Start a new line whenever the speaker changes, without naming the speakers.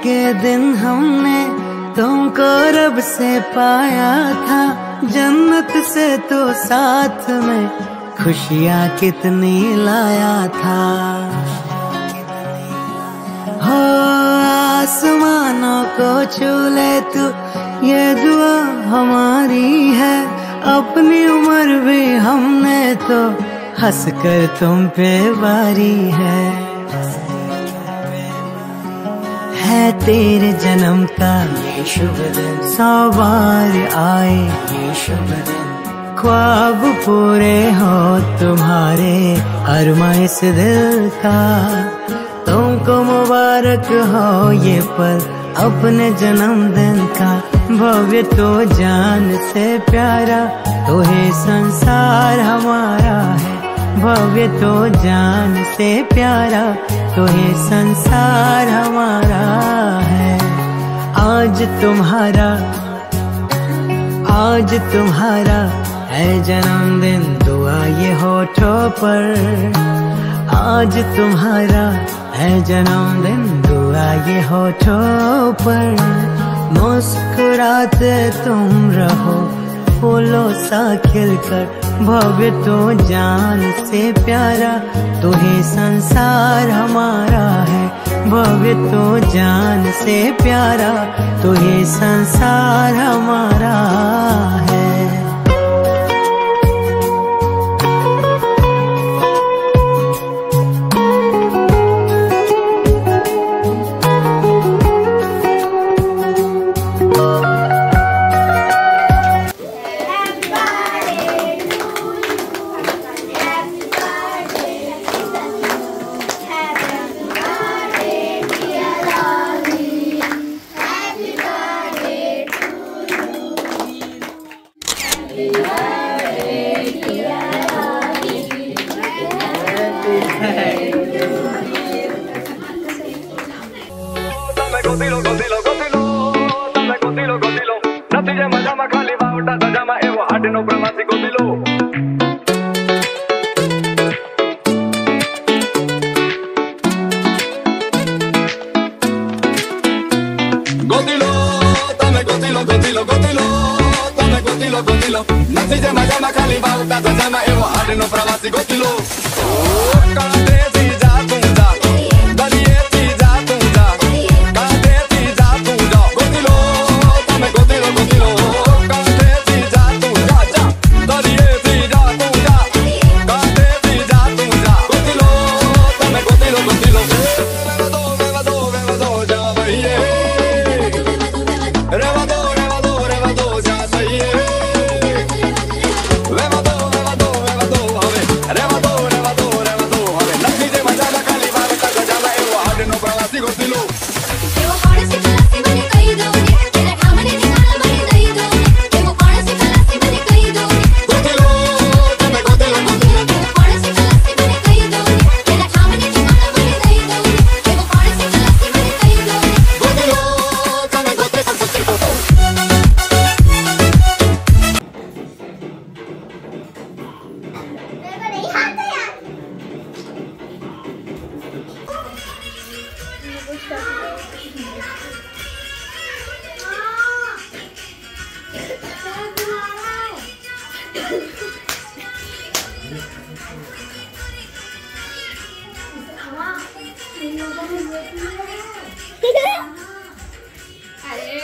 के दिन हमने तुमको रब से पाया था, जन्नत से तो साथ में खुशियाँ कितनी लाया था। हो आसमानों को छू ले तू, ये दुआ हमारी है। अपनी उम्र भी हमने तो हंस कर तुम पे वारी है तेरे जन्म का ये शुभ दिन, 100 बार आए ये शुभ दिन। ख्वाब पूरे हो तुम्हारे अरमा इस दिल का, तुमको मुबारक हो ये पल अपने जन्मदिन का। भव्य तो जान से प्यारा, तो है संसार हमारा है। भव्य तो जान से प्यारा, तो है संसार हमारा है। आज तुम्हारा है जन्मदिन, दुआ ये होठों पर। आज तुम्हारा है जन्मदिन, दुआ ये होठों पर। मुस्कुराते तुम रहो फूलों सा खिलकर। भव्य तो जान से प्यारा, तो है संसार हमारा है। भव्य तो जान से प्यारा, तो है संसार हमारा है।
Gotilo, gotilo, gotilo, dame gotilo, gotilo. Nati llama, llama, caliba, urta, llama, evo, arte no pramasi, gotilo. Gotilo, dame gotilo, gotilo, gotilo, dame gotilo, gotilo. Nati llama, llama, caliba, urta, llama, evo, arte no pramasi, gotilo. Kalate si ja tum ja, daliye si ja tum ja.
अरे